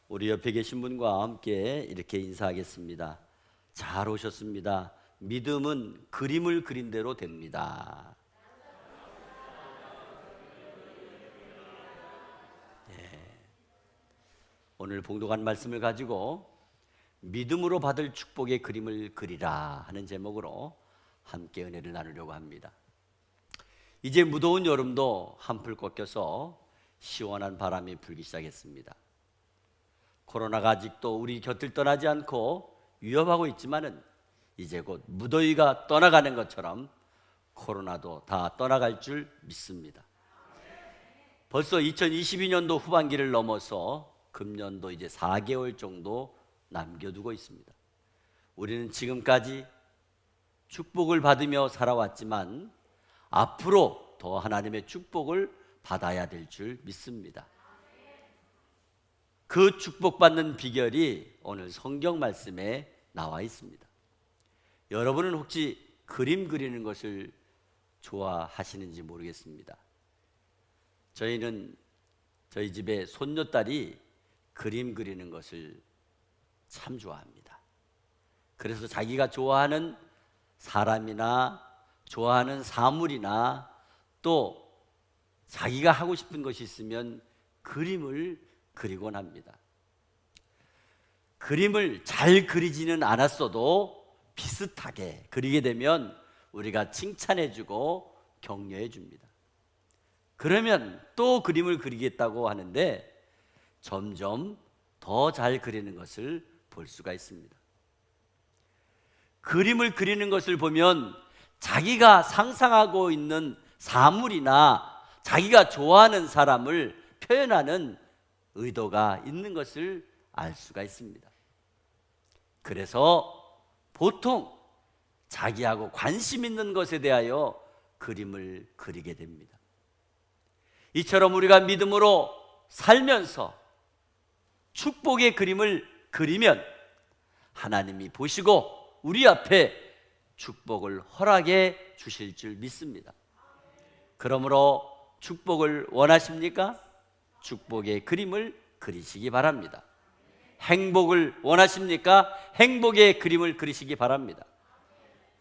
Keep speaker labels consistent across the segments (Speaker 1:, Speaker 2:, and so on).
Speaker 1: 우리 옆에 계신 분과 함께 이렇게 인사하겠습니다. 잘 오셨습니다. 믿음은 그림을 그린 대로 됩니다. 오늘 봉독한 말씀을 가지고 믿음으로 받을 축복의 그림을 그리라 하는 제목으로 함께 은혜를 나누려고 합니다. 이제 무더운 여름도 한풀 꺾여서 시원한 바람이 불기 시작했습니다. 코로나가 아직도 우리 곁을 떠나지 않고 위협하고 있지만은 이제 곧 무더위가 떠나가는 것처럼 코로나도 다 떠나갈 줄 믿습니다. 벌써 2022년도 후반기를 넘어서 금년도 이제 4개월 정도 남겨두고 있습니다. 우리는 지금까지 축복을 받으며 살아왔지만 앞으로 더 하나님의 축복을 받아야 될 줄 믿습니다. 그 축복받는 비결이 오늘 성경 말씀에 나와 있습니다. 여러분은 혹시 그림 그리는 것을 좋아하시는지 모르겠습니다. 저희는 저희 집에 손녀딸이 그림 그리는 것을 참 좋아합니다. 그래서 자기가 좋아하는 사람이나 좋아하는 사물이나 또 자기가 하고 싶은 것이 있으면 그림을 그리곤 합니다. 그림을 잘 그리지는 않았어도 비슷하게 그리게 되면 우리가 칭찬해주고 격려해줍니다. 그러면 또 그림을 그리겠다고 하는데 점점 더 잘 그리는 것을 볼 수가 있습니다. 그림을 그리는 것을 보면 자기가 상상하고 있는 사물이나 자기가 좋아하는 사람을 표현하는 의도가 있는 것을 알 수가 있습니다. 그래서 보통 자기하고 관심 있는 것에 대하여 그림을 그리게 됩니다. 이처럼 우리가 믿음으로 살면서 축복의 그림을 그리면 하나님이 보시고 우리 앞에 축복을 허락해 주실 줄 믿습니다. 그러므로 축복을 원하십니까? 축복의 그림을 그리시기 바랍니다. 행복을 원하십니까? 행복의 그림을 그리시기 바랍니다.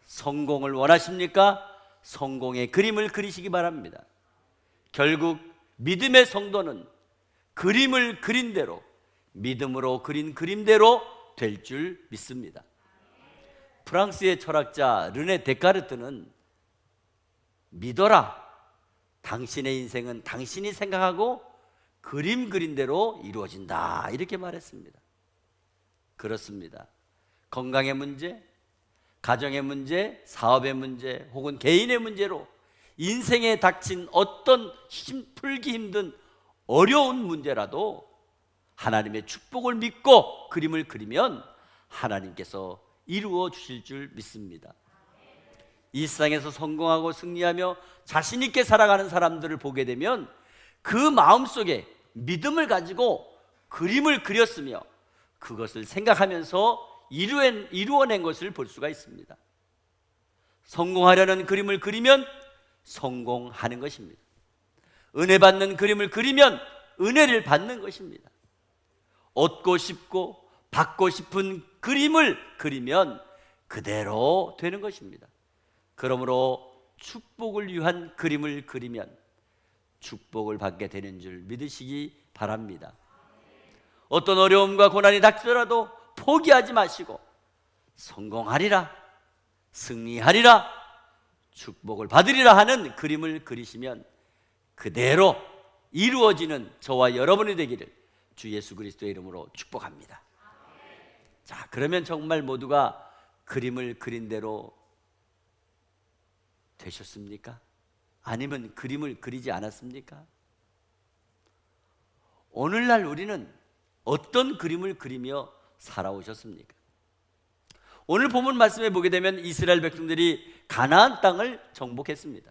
Speaker 1: 성공을 원하십니까? 성공의 그림을 그리시기 바랍니다. 결국 믿음의 성도는 그림을 그린 대로, 믿음으로 그린 그림대로 될 줄 믿습니다. 프랑스의 철학자 르네 데카르트는 믿어라, 당신의 인생은 당신이 생각하고 그림 그린 대로 이루어진다, 이렇게 말했습니다. 그렇습니다. 건강의 문제, 가정의 문제, 사업의 문제 혹은 개인의 문제로 인생에 닥친 어떤 풀기 힘든 어려운 문제라도 하나님의 축복을 믿고 그림을 그리면 하나님께서 이루어 주실 줄 믿습니다. 이 세상에서 성공하고 승리하며 자신 있게 살아가는 사람들을 보게 되면 그 마음속에 믿음을 가지고 그림을 그렸으며 그것을 생각하면서 이루어낸 것을 볼 수가 있습니다. 성공하려는 그림을 그리면 성공하는 것입니다. 은혜 받는 그림을 그리면 은혜를 받는 것입니다. 얻고 싶고 받고 싶은 그림을 그리면 그대로 되는 것입니다. 그러므로 축복을 위한 그림을 그리면 축복을 받게 되는 줄 믿으시기 바랍니다. 어떤 어려움과 고난이 닥치더라도 포기하지 마시고 성공하리라, 승리하리라, 축복을 받으리라 하는 그림을 그리시면 그대로 이루어지는 저와 여러분이 되기를 주 예수 그리스도의 이름으로 축복합니다. 자, 그러면 정말 모두가 그림을 그린 대로 되셨습니까? 아니면 그림을 그리지 않았습니까? 오늘날 우리는 어떤 그림을 그리며 살아오셨습니까? 오늘 본문 말씀에 보게 되면 이스라엘 백성들이 가나안 땅을 정복했습니다.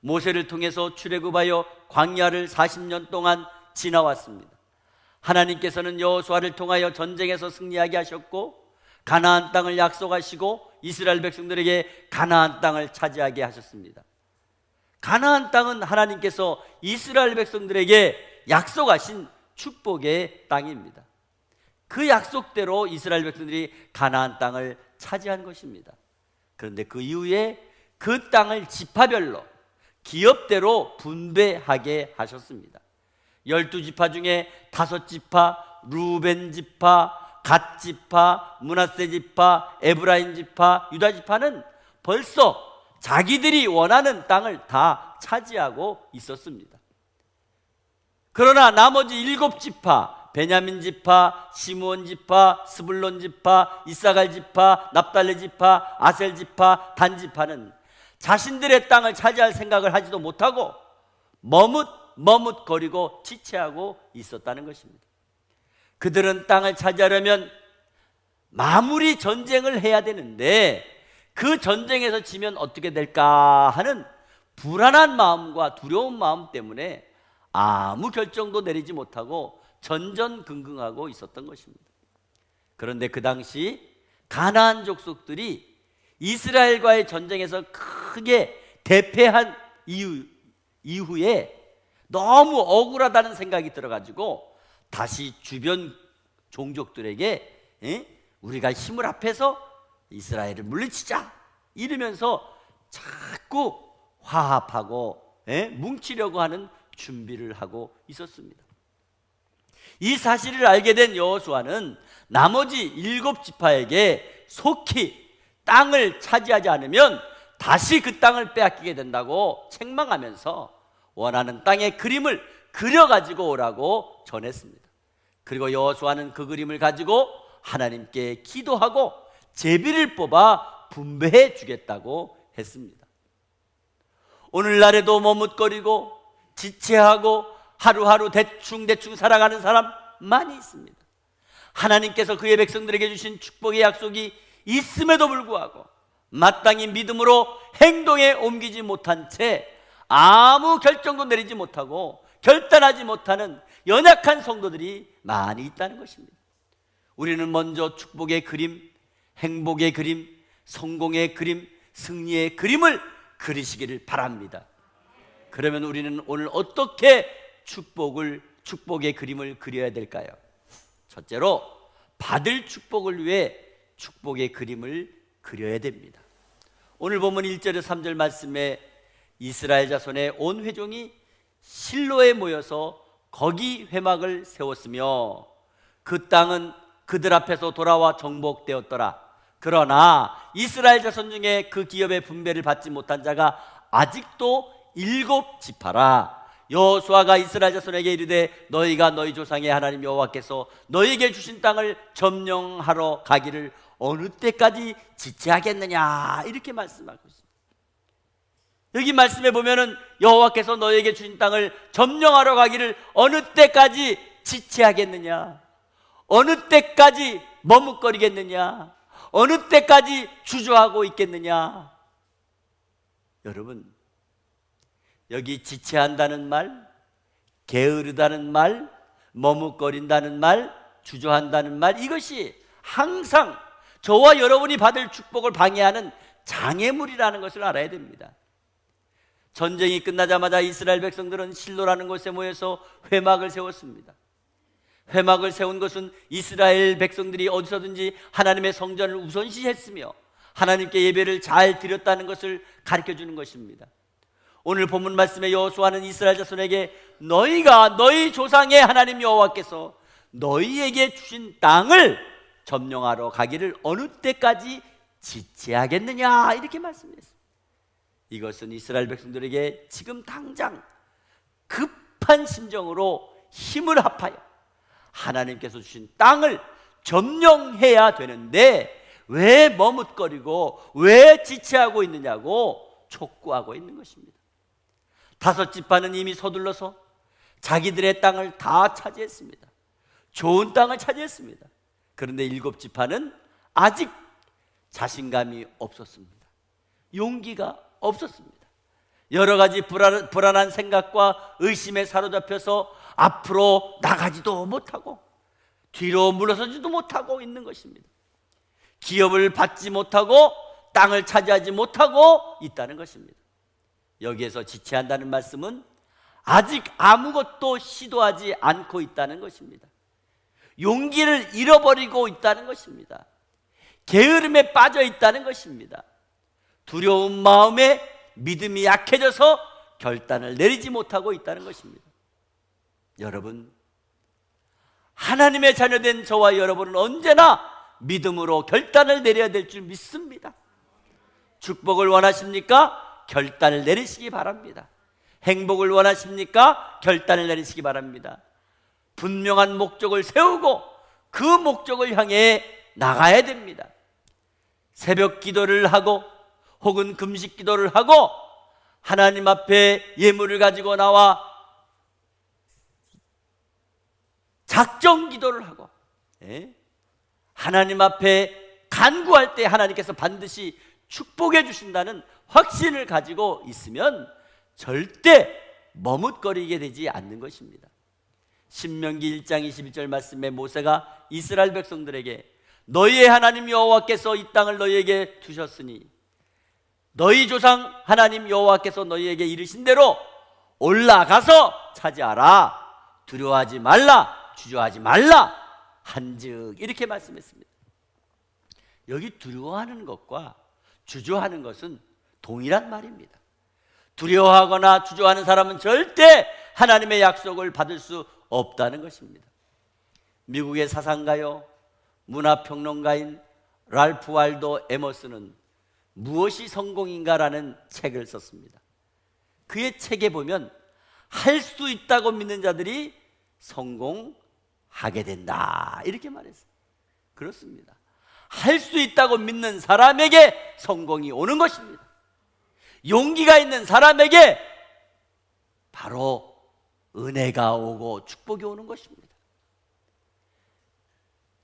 Speaker 1: 모세를 통해서 출애굽하여 광야를 40년 동안 지나왔습니다. 하나님께서는 여호수아를 통하여 전쟁에서 승리하게 하셨고 가나안 땅을 약속하시고 이스라엘 백성들에게 가나안 땅을 차지하게 하셨습니다. 가나안 땅은 하나님께서 이스라엘 백성들에게 약속하신 축복의 땅입니다. 그 약속대로 이스라엘 백성들이 가나안 땅을 차지한 것입니다. 그런데 그 이후에 그 땅을 지파별로 기업대로 분배하게 하셨습니다. 12지파 중에 5지파, 루벤 지파, 갓 지파, 므낫세 지파, 에브라임 지파, 유다 지파는 벌써 자기들이 원하는 땅을 다 차지하고 있었습니다. 그러나 나머지 7지파, 베냐민 지파, 시므온 지파, 스불론 지파, 이사갈 지파, 납달리 지파, 아셀 지파, 단 지파는 자신들의 땅을 차지할 생각을 하지도 못하고 머뭇거리고 지체하고 있었다는 것입니다. 그들은 땅을 차지하려면 마무리 전쟁을 해야 되는데 그 전쟁에서 지면 어떻게 될까 하는 불안한 마음과 두려운 마음 때문에 아무 결정도 내리지 못하고 전전긍긍하고 있었던 것입니다. 그런데 그 당시 가나안 족속들이 이스라엘과의 전쟁에서 크게 대패한 이후에 너무 억울하다는 생각이 들어가지고 다시 주변 종족들에게 우리가 힘을 합해서 이스라엘을 물리치자 이러면서 자꾸 화합하고 뭉치려고 하는 준비를 하고 있었습니다. 이 사실을 알게 된 여호수아는 나머지 7지파에게 속히 땅을 차지하지 않으면 다시 그 땅을 빼앗기게 된다고 책망하면서 원하는 땅의 그림을 그려가지고 오라고 전했습니다. 그리고 여호수아는 그 그림을 가지고 하나님께 기도하고 제비를 뽑아 분배해 주겠다고 했습니다. 오늘날에도 머뭇거리고 지체하고 하루하루 대충 살아가는 사람 많이 있습니다. 하나님께서 그의 백성들에게 주신 축복의 약속이 있음에도 불구하고 마땅히 믿음으로 행동에 옮기지 못한 채 아무 결정도 내리지 못하고 결단하지 못하는 연약한 성도들이 많이 있다는 것입니다. 우리는 먼저 축복의 그림, 행복의 그림, 성공의 그림, 승리의 그림을 그리시기를 바랍니다. 그러면 우리는 오늘 어떻게 축복의 그림을 그려야 될까요? 첫째로 받을 축복을 위해 축복의 그림을 그려야 됩니다. 오늘 본문 1절에서 3절 말씀에 이스라엘 자손의 온 회종이 실로에 모여서 거기 회막을 세웠으며 그 땅은 그들 앞에서 돌아와 정복되었더라. 그러나 이스라엘 자손 중에 그 기업의 분배를 받지 못한 자가 아직도 7지파라. 여호수아가 이스라엘 자손에게 이르되 너희가 너희 조상의 하나님 여호와께서 너희에게 주신 땅을 점령하러 가기를 어느 때까지 지체하겠느냐 이렇게 말씀하고 있습니다. 여기 말씀에 보면은 여호와께서 너희에게 주신 땅을 점령하러 가기를 어느 때까지 지체하겠느냐, 어느 때까지 머뭇거리겠느냐, 어느 때까지 주저하고 있겠느냐. 여러분, 여기 지체한다는 말, 게으르다는 말, 머뭇거린다는 말, 주저한다는 말, 이것이 항상 저와 여러분이 받을 축복을 방해하는 장애물이라는 것을 알아야 됩니다. 전쟁이 끝나자마자 이스라엘 백성들은 실로라는 곳에 모여서 회막을 세웠습니다. 회막을 세운 것은 이스라엘 백성들이 어디서든지 하나님의 성전을 우선시했으며 하나님께 예배를 잘 드렸다는 것을 가르쳐주는 것입니다. 오늘 본문 말씀에 여호수아는 이스라엘 자손에게 너희가 너희 조상의 하나님 여호와께서 너희에게 주신 땅을 점령하러 가기를 어느 때까지 지체하겠느냐 이렇게 말씀했습니다. 이것은 이스라엘 백성들에게 지금 당장 급한 심정으로 힘을 합하여 하나님께서 주신 땅을 점령해야 되는데 왜 머뭇거리고 왜 지체하고 있느냐고 촉구하고 있는 것입니다. 5지파는 이미 서둘러서 자기들의 땅을 다 차지했습니다. 좋은 땅을 차지했습니다. 그런데 7지파는 아직 자신감이 없었습니다. 용기가 없었습니다. 여러 가지 불안한 생각과 의심에 사로잡혀서 앞으로 나가지도 못하고 뒤로 물러서지도 못하고 있는 것입니다. 기업을 받지 못하고 땅을 차지하지 못하고 있다는 것입니다. 여기에서 지체한다는 말씀은 아직 아무것도 시도하지 않고 있다는 것입니다. 용기를 잃어버리고 있다는 것입니다. 게으름에 빠져 있다는 것입니다. 두려운 마음에 믿음이 약해져서 결단을 내리지 못하고 있다는 것입니다. 여러분, 하나님의 자녀된 저와 여러분은 언제나 믿음으로 결단을 내려야 될 줄 믿습니다. 축복을 원하십니까? 결단을 내리시기 바랍니다. 행복을 원하십니까? 결단을 내리시기 바랍니다. 분명한 목적을 세우고 그 목적을 향해 나가야 됩니다. 새벽 기도를 하고 혹은 금식 기도를 하고 하나님 앞에 예물을 가지고 나와 작정 기도를 하고 하나님 앞에 간구할 때 하나님께서 반드시 축복해 주신다는 확신을 가지고 있으면 절대 머뭇거리게 되지 않는 것입니다. 신명기 1장 21절 말씀에 모세가 이스라엘 백성들에게 너희의 하나님 여호와께서 이 땅을 너희에게 두셨으니 너희 조상 하나님 여호와께서 너희에게 이르신 대로 올라가서 차지하라. 두려워하지 말라. 주저하지 말라. 한즉 이렇게 말씀했습니다. 여기 두려워하는 것과 주저하는 것은 동일한 말입니다. 두려워하거나 주저하는 사람은 절대 하나님의 약속을 받을 수 없다는 것입니다. 미국의 사상가요 문화평론가인 랄프 waldo 에머슨은 무엇이 성공인가라는 책을 썼습니다. 그의 책에 보면 할 수 있다고 믿는 자들이 성공하게 된다 이렇게 말했어요. 그렇습니다. 할 수 있다고 믿는 사람에게 성공이 오는 것입니다. 용기가 있는 사람에게 바로 은혜가 오고 축복이 오는 것입니다.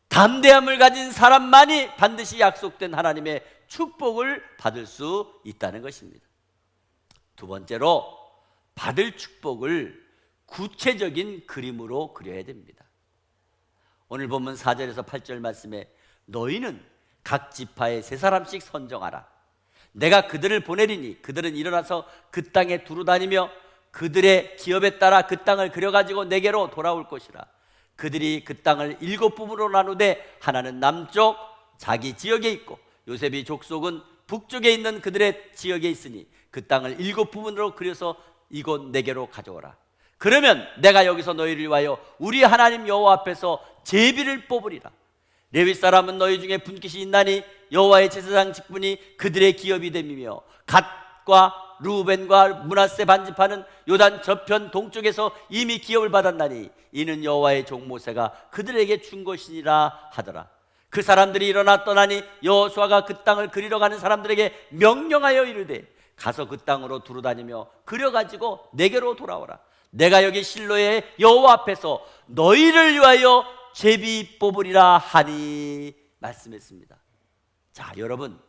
Speaker 1: 담대함을 가진 사람만이 반드시 약속된 하나님의 축복을 받을 수 있다는 것입니다. 두 번째로 받을 축복을 구체적인 그림으로 그려야 됩니다. 오늘 본문 4절에서 8절 말씀에 너희는 각 지파에 세 사람씩 선정하라. 내가 그들을 보내리니 그들은 일어나서 그 땅에 두루 다니며 그들의 기업에 따라 그 땅을 그려가지고 내게로 돌아올 것이라. 그들이 그 땅을 7부분으로 나누되 하나는 남쪽 자기 지역에 있고 요셉이 족속은 북쪽에 있는 그들의 지역에 있으니 그 땅을 7부분으로 그려서 이곳 내게로 가져오라. 그러면 내가 여기서 너희를 위하여 우리 하나님 여호와 앞에서 제비를 뽑으리라. 레위 사람은 너희 중에 분깃이 있나니 여호와의 제사장 직분이 그들의 기업이 됨이며 갓과 루벤과 므낫세 반지파는 요단 저편 동쪽에서 이미 기업을 받았나니 이는 여호와의 종 모세가 그들에게 준 것이니라 하더라. 그 사람들이 일어나 떠나니 여호수아가 그 땅을 그리러 가는 사람들에게 명령하여 이르되 가서 그 땅으로 두루 다니며 그려가지고 내게로 돌아오라. 내가 여기 실로의 여호와 앞에서 너희를 위하여 제비 뽑으리라 하니 말씀했습니다. 자, 여러분,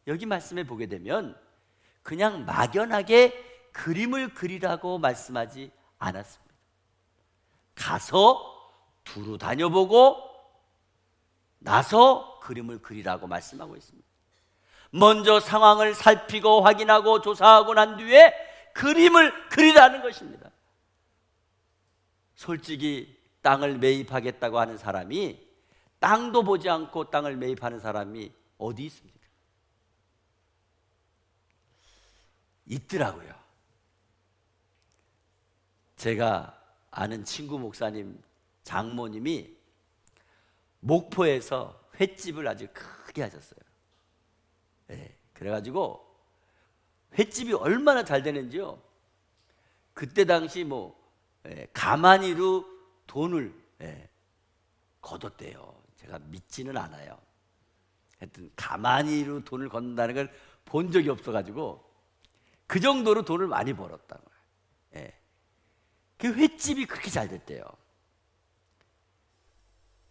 Speaker 1: 여기 말씀에 보게 되면 그냥 막연하게 그림을 그리라고 말씀하지 않았습니다. 가서 두루 다녀보고 나서 그림을 그리라고 말씀하고 있습니다. 먼저 상황을 살피고 확인하고 조사하고 난 뒤에 그림을 그리라는 것입니다. 솔직히 땅을 매입하겠다고 하는 사람이 땅도 보지 않고 땅을 매입하는 사람이 어디 있습니까? 있더라고요. 제가 아는 친구 목사님 장모님이 목포에서 횟집을 아주 크게 하셨어요. 네, 그래가지고 횟집이 얼마나 잘 되는지요. 그때 당시 가만히로 돈을 거뒀대요. 제가 믿지는 않아요. 하여튼 가만히로 돈을 걷는다는 걸 본 적이 없어가지고 그 정도로 돈을 많이 벌었다는 거예요. 그 횟집이 그렇게 잘 됐대요.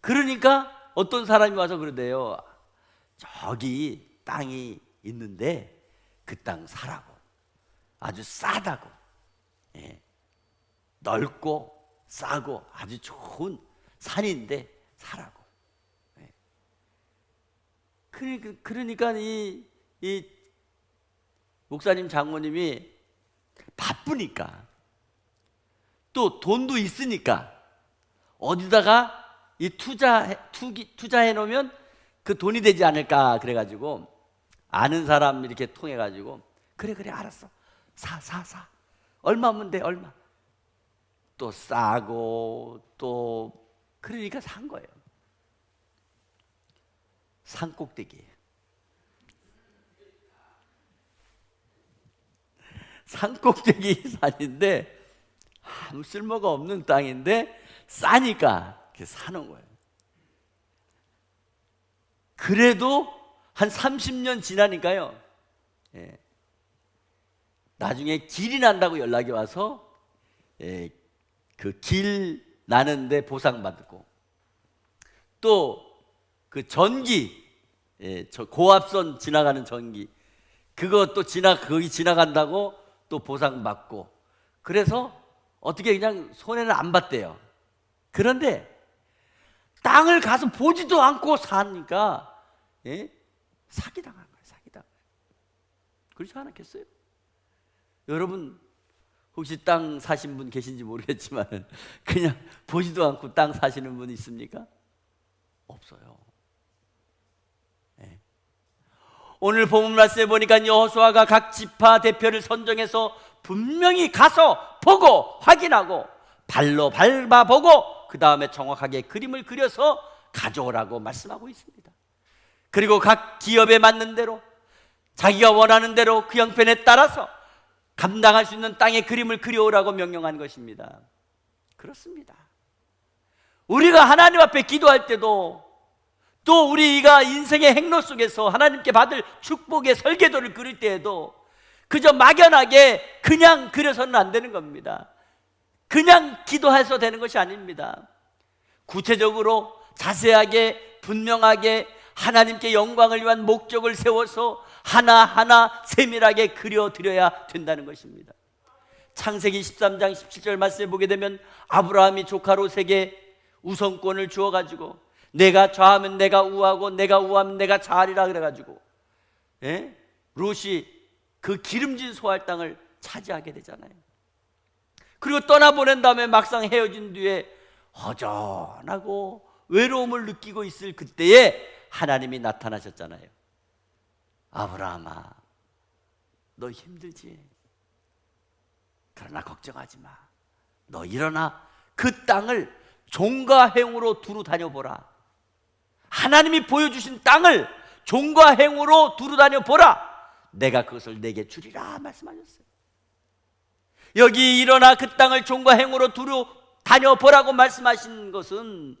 Speaker 1: 그러니까 어떤 사람이 와서 그러대요. 저기 땅이 있는데 그 땅 사라고. 아주 싸다고. 넓고 싸고 아주 좋은 산인데 사라고. 그러니까 이 목사님 장모님이 바쁘니까 또 돈도 있으니까 어디다가 이 투자해 놓으면 그 돈이 되지 않을까 그래가지고 아는 사람 이렇게 통해가지고 그래 알았어 사 얼마면 돼 얼마 또 싸고 또 그러니까 산 거예요. 산꼭대기예요. 산꼭대기 산인데 아무 쓸모가 없는 땅인데 싸니까 이렇게 사는 거예요. 그래도 한 30년 지나니까요, 나중에 길이 난다고 연락이 와서 그 길 나는데 보상받고 또 그 전기, 저 고압선 지나가는 전기 그것도 거기 지나간다고 또 보상받고 그래서 어떻게 그냥 손해는 안 봤대요. 그런데 땅을 가서 보지도 않고 사니까 사기당한 거예요. 사기당한 거예요. 그렇지 않았겠어요? 여러분 혹시 땅 사신 분 계신지 모르겠지만 그냥 보지도 않고 땅 사시는 분 있습니까? 없어요. 오늘 본문 말씀에 보니까 여호수아가 각 지파 대표를 선정해서 분명히 가서 보고 확인하고 발로 밟아보고 그 다음에 정확하게 그림을 그려서 가져오라고 말씀하고 있습니다. 그리고 각 기업에 맞는 대로 자기가 원하는 대로 그 형편에 따라서 감당할 수 있는 땅의 그림을 그려오라고 명령한 것입니다. 그렇습니다. 우리가 하나님 앞에 기도할 때도 또 우리가 인생의 행로 속에서 하나님께 받을 축복의 설계도를 그릴 때에도 그저 막연하게 그냥 그려서는 안 되는 겁니다. 그냥 기도해서 되는 것이 아닙니다. 구체적으로 자세하게 분명하게 하나님께 영광을 위한 목적을 세워서 하나하나 세밀하게 그려드려야 된다는 것입니다. 창세기 13장 17절 말씀에 보게 되면 아브라함이 조카 롯에게 우선권을 주어가지고 내가 좌하면 내가 우하고 내가 우하면 내가 좌하리라 그래가지고 롯이 그 기름진 소할 땅을 차지하게 되잖아요. 그리고 떠나보낸 다음에 막상 헤어진 뒤에 허전하고 외로움을 느끼고 있을 그때에 하나님이 나타나셨잖아요. 아브라함아, 너 힘들지? 그러나 걱정하지 마. 너 일어나 그 땅을 종과 행으로 두루 다녀보라. 하나님이 보여주신 땅을 종과 행으로 두루 다녀보라. 내가 그것을 내게 주리라 말씀하셨어요. 여기 일어나 그 땅을 종과 행으로 두루 다녀보라고 말씀하신 것은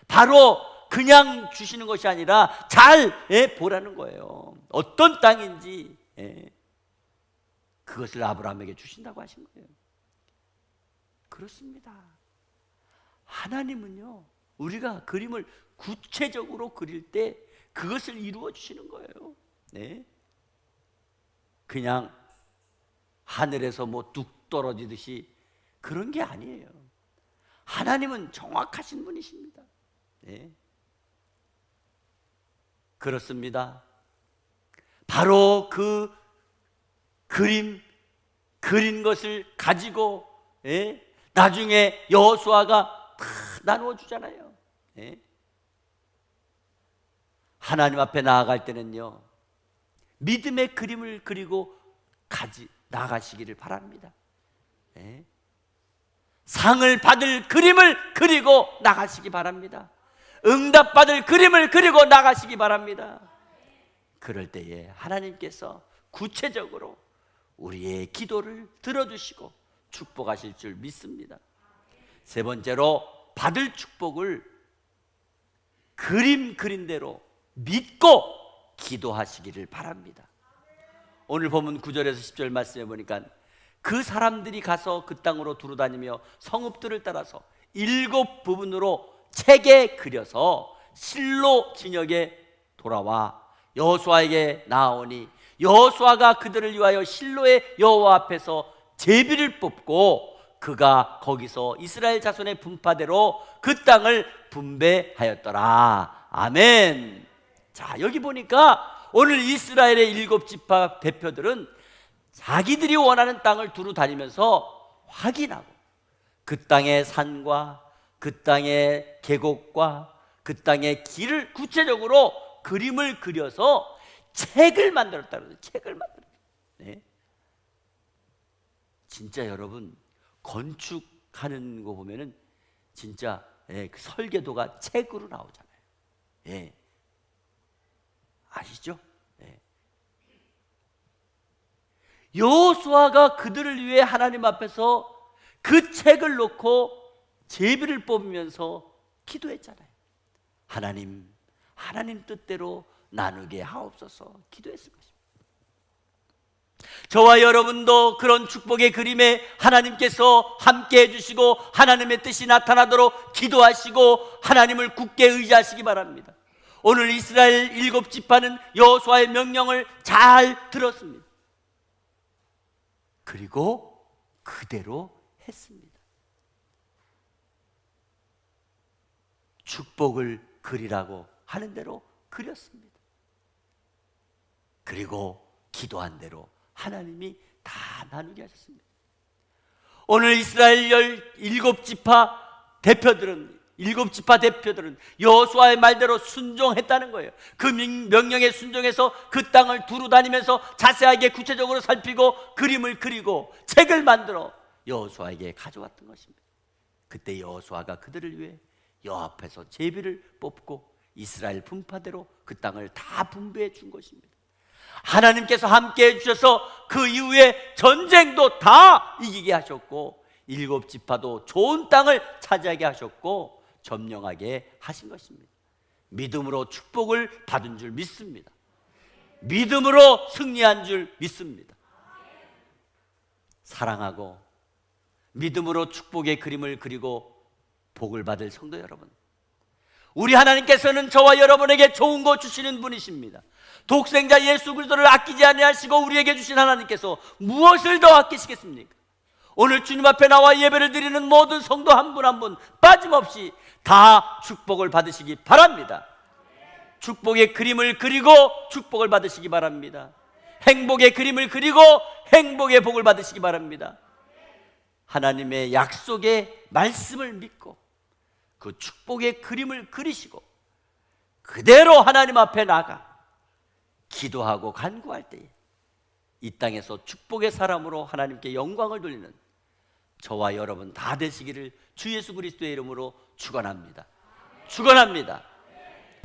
Speaker 1: 바로 그냥 주시는 것이 아니라 잘 보라는 거예요. 어떤 땅인지 그것을 아브라함에게 주신다고 하신 거예요. 그렇습니다. 하나님은요, 우리가 그림을 구체적으로 그릴 때 그것을 이루어 주시는 거예요. 그냥 하늘에서 뭐 뚝 떨어지듯이 그런 게 아니에요. 하나님은 정확하신 분이십니다. 그렇습니다. 바로 그 그린 것을 가지고 나중에 여호수아가 다 나누어 주잖아요. 하나님 앞에 나아갈 때는요, 믿음의 그림을 그리고 나가시기를 바랍니다. 상을 받을 그림을 그리고 나가시기 바랍니다. 응답받을 그림을 그리고 나가시기 바랍니다. 그럴 때에 하나님께서 구체적으로 우리의 기도를 들어주시고 축복하실 줄 믿습니다. 세 번째로, 받을 축복을 그린 대로 믿고 기도하시기를 바랍니다. 오늘 본문 9절에서 10절 말씀해 보니까 그 사람들이 가서 그 땅으로 두루다니며 성읍들을 따라서 7 부분으로 책에 그려서 실로 진역에 돌아와 여호수아에게 나아오니 여호수아가 그들을 위하여 실로의 여호와 앞에서 제비를 뽑고 그가 거기서 이스라엘 자손의 분파대로 그 땅을 분배하였더라. 아멘. 자, 여기 보니까 오늘 이스라엘의 7 지파 대표들은 자기들이 원하는 땅을 두루 다니면서 확인하고 그 땅의 산과 그 땅의 계곡과 그 땅의 길을 구체적으로 그림을 그려서 책을 만들었다는 거예요. 책을 만들었어요. 네. 진짜 여러분 건축하는 거 보면은 진짜 그 설계도가 책으로 나오잖아요. 예. 아시죠? 예. 여호수아가 그들을 위해 하나님 앞에서 그 책을 놓고 제비를 뽑으면서 기도했잖아요. 하나님 뜻대로 나누게 하옵소서 기도했을 것입니다. 저와 여러분도 그런 축복의 그림에 하나님께서 함께 해주시고 하나님의 뜻이 나타나도록 기도하시고 하나님을 굳게 의지하시기 바랍니다. 오늘 이스라엘 7지파는 여호수아의 명령을 잘 들었습니다. 그리고 그대로 했습니다. 축복을 그리라고 하는 대로 그렸습니다. 그리고 기도한 대로 하나님이 다 나누게 하셨습니다. 오늘 이스라엘 7지파 대표들은 여호수아의 말대로 순종했다는 거예요. 그 명령에 순종해서 그 땅을 두루 다니면서 자세하게 구체적으로 살피고 그림을 그리고 책을 만들어 여호수아에게 가져왔던 것입니다. 그때 여호수아가 그들을 위해 여호와 앞에서 제비를 뽑고 이스라엘 분파대로 그 땅을 다 분배해 준 것입니다. 하나님께서 함께 해주셔서 그 이후에 전쟁도 다 이기게 하셨고 7지파도 좋은 땅을 차지하게 하셨고 점령하게 하신 것입니다. 믿음으로 축복을 받은 줄 믿습니다. 믿음으로 승리한 줄 믿습니다. 사랑하고 믿음으로 축복의 그림을 그리고 복을 받을 성도 여러분, 우리 하나님께서는 저와 여러분에게 좋은 거 주시는 분이십니다. 독생자 예수 그리스도를 아끼지 아니하시고 우리에게 주신 하나님께서 무엇을 더 아끼시겠습니까? 오늘 주님 앞에 나와 예배를 드리는 모든 성도 한 분 한 분 빠짐없이 다 축복을 받으시기 바랍니다. 축복의 그림을 그리고 축복을 받으시기 바랍니다. 행복의 그림을 그리고 행복의 복을 받으시기 바랍니다. 하나님의 약속의 말씀을 믿고 그 축복의 그림을 그리시고 그대로 하나님 앞에 나가 기도하고 간구할 때에 이 땅에서 축복의 사람으로 하나님께 영광을 돌리는 저와 여러분 다 되시기를 주 예수 그리스도의 이름으로 축원합니다. 축원합니다.